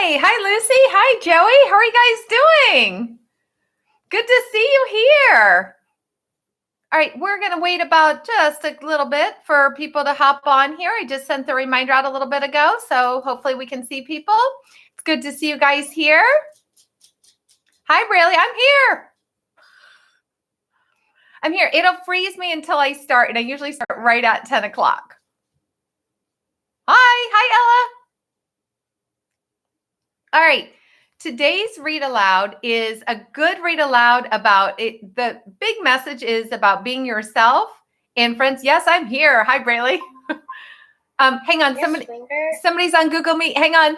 Hi, Lucy. Hi, Joey. How are you guys doing? Good to see you here. All right, we're going to wait about just a little bit for people to hop on here. I just sent the reminder out a little bit ago, so hopefully we can see people. It's good to see you guys here. Hi, Braley. I'm here. I'm here. It'll freeze me until I start, and I usually start right at 10 o'clock. Hi, Ella. All right. Today's read aloud is a good read aloud about it. The big message is about being yourself. And friends, yes, I'm here. Hi, Braley. Hang on. Somebody's on Google Meet. Hang on.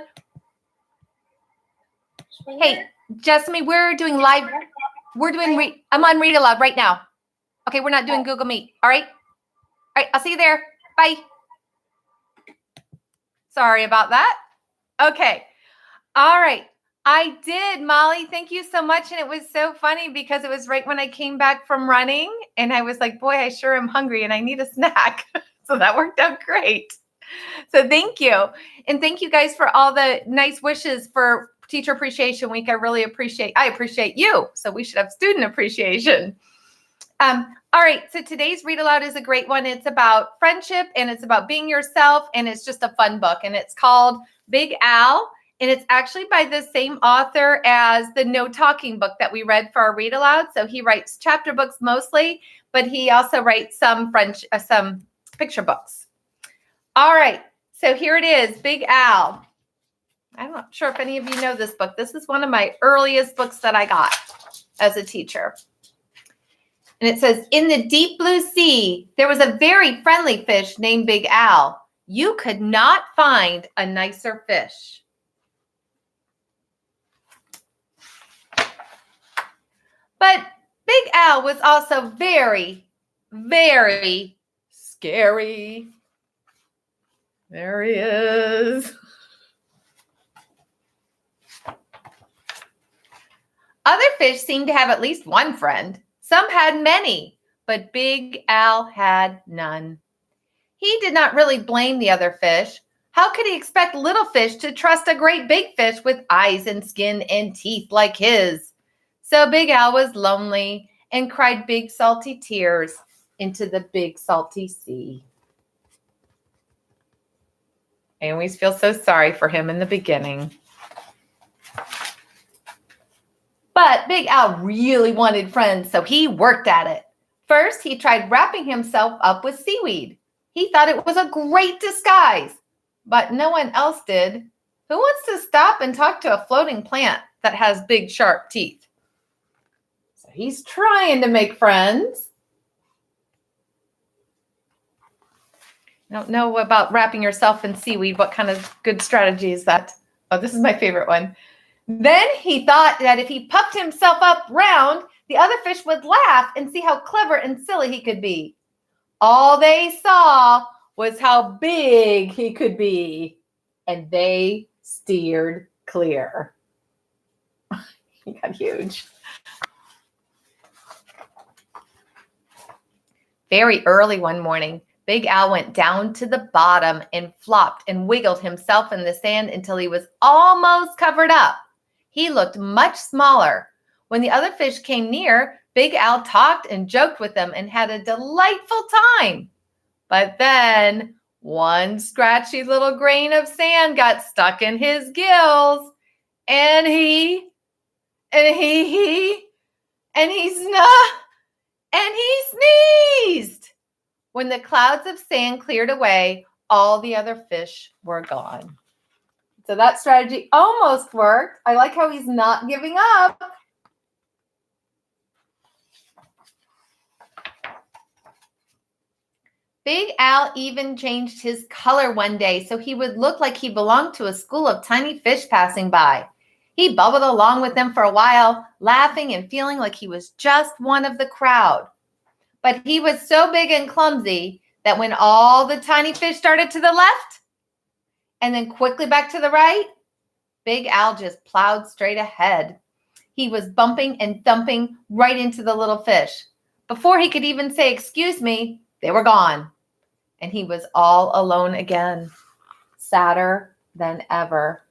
Hey, Jessamy, we're doing live. I'm on read aloud right now. Okay, we're not doing Google Meet. All right. All right. I'll see you there. Bye. Sorry about that. Okay. All right. I did, Molly. Thank you so much. And it was so funny because it was right when I came back from running and I was like, boy, I sure am hungry and I need a snack. So that worked out great. So thank you. And thank you guys for all the nice wishes for Teacher Appreciation Week. I appreciate you. So we should have student appreciation. All right. So today's read aloud is a great one. It's about friendship and it's about being yourself. And it's just a fun book. And it's called Big Al. And it's actually by the same author as the No Talking book that we read for our read aloud. So he writes chapter books mostly, but he also writes some picture books. All right. So here it is, Big Al. I'm not sure if any of you know this book. This is one of my earliest books that I got as a teacher. And it says, in the deep blue sea, there was a very friendly fish named Big Al. You could not find a nicer fish. But Big Al was also very, very scary. There he is. Other fish seemed to have at least one friend. Some had many, but Big Al had none. He did not really blame the other fish. How could he expect little fish to trust a great big fish with eyes and skin and teeth like his? So Big Al was lonely and cried big salty tears into the big salty sea. I always feel so sorry for him in the beginning. But Big Al really wanted friends, so he worked at it. First, he tried wrapping himself up with seaweed. He thought it was a great disguise, but no one else did. Who wants to stop and talk to a floating plant that has big, sharp teeth? So he's trying to make friends. I don't know about wrapping yourself in seaweed. What kind of good strategy is that? Oh, this is my favorite one. Then he thought that if he puffed himself up round, the other fish would laugh and see how clever and silly he could be. All they saw was how big he could be, and they steered clear. He got huge. Very early one morning, Big Al went down to the bottom and flopped and wiggled himself in the sand until he was almost covered up. He looked much smaller. When the other fish came near, Big Al talked and joked with them and had a delightful time. But then one scratchy little grain of sand got stuck in his gills, and he sneezed. When the clouds of sand cleared away, all the other fish were gone. So that strategy almost worked. I like how he's not giving up. Big Al even changed his color one day so he would look like he belonged to a school of tiny fish passing by. He bubbled along with them for a while, laughing and feeling like he was just one of the crowd. But he was so big and clumsy that when all the tiny fish started to the left and then quickly back to the right, Big Al just plowed straight ahead. He was bumping and thumping right into the little fish. Before he could even say, "Excuse me," they were gone. And he was all alone again, sadder than ever.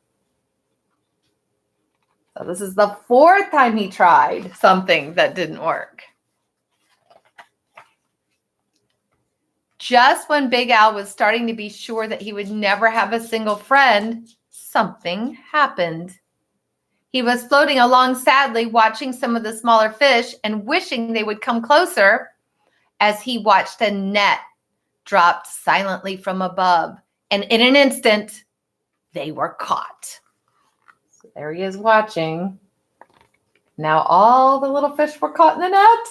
So this is the fourth time he tried something that didn't work. Just when Big Al was starting to be sure that he would never have a single friend, something happened. He was floating along sadly, watching some of the smaller fish and wishing they would come closer as he watched a net dropped silently from above. And in an instant, they were caught. So there he is watching. Now all the little fish were caught in the net.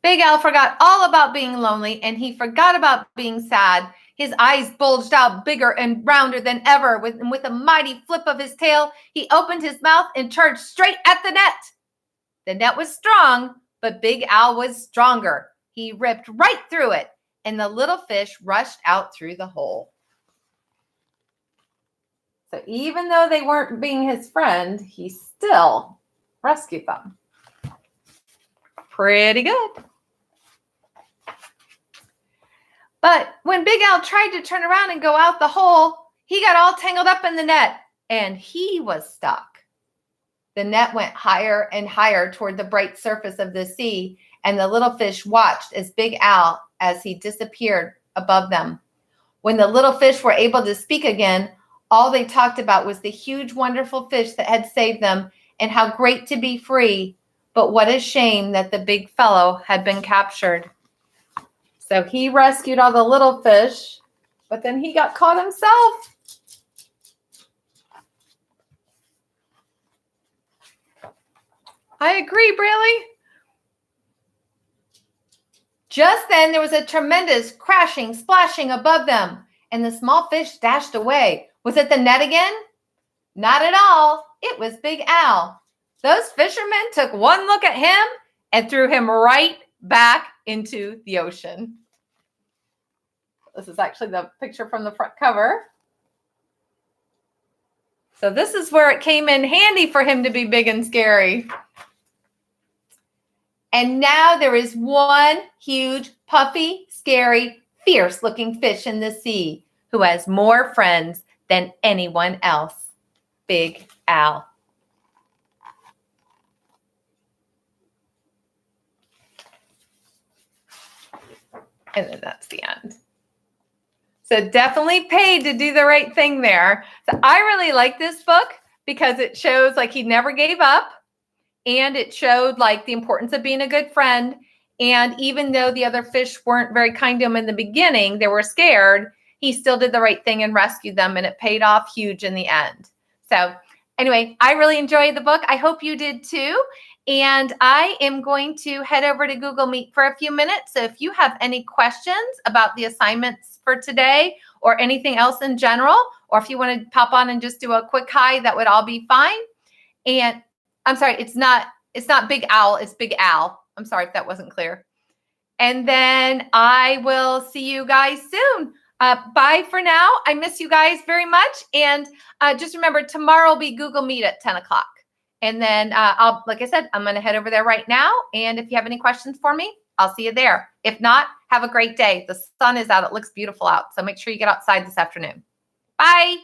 Big Al forgot all about being lonely, and he forgot about being sad. His eyes bulged out bigger and rounder than ever. With a mighty flip of his tail, he opened his mouth and charged straight at the net. The net was strong, but Big Al was stronger. He ripped right through it, and the little fish rushed out through the hole. So even though they weren't being his friend, he still rescued them. Pretty good. But when Big Al tried to turn around and go out the hole, he got all tangled up in the net, and he was stuck. The net went higher and higher toward the bright surface of the sea, and the little fish watched as Big Al as he disappeared above them. When the little fish were able to speak again, all they talked about was the huge, wonderful fish that had saved them and how great to be free. But what a shame that the big fellow had been captured. So he rescued all the little fish, but then he got caught himself. I agree, Braley. Just then there was a tremendous crashing, splashing above them, and the small fish dashed away. Was it the net again? Not at all. It was Big Al. Those fishermen took one look at him and threw him right back into the ocean. This is actually the picture from the front cover. So this is where it came in handy for him to be big and scary. And now there is one huge, puffy, scary, fierce-looking fish in the sea who has more friends than anyone else. Big Al. And then that's the end. So definitely paid to do the right thing there. So I really like this book because it shows like he never gave up, and it showed like the importance of being a good friend. And even though the other fish weren't very kind to him in the beginning, they were scared, he still did the right thing and rescued them, and it paid off huge in the end. So anyway, I really enjoyed the book. I hope you did too. And I am going to head over to Google Meet for a few minutes. So if you have any questions about the assignments for today or anything else in general, or if you want to pop on and just do a quick hi, that would all be fine. And I'm sorry, it's not Big Owl, it's Big Al. I'm sorry if that wasn't clear. And then I will see you guys soon. Bye for now. I miss you guys very much. And just remember, tomorrow will be Google Meet at 10 o'clock. And then like I said, I'm going to head over there right now. And if you have any questions for me, I'll see you there. If not, have a great day. The sun is out. It looks beautiful out. So make sure you get outside this afternoon. Bye.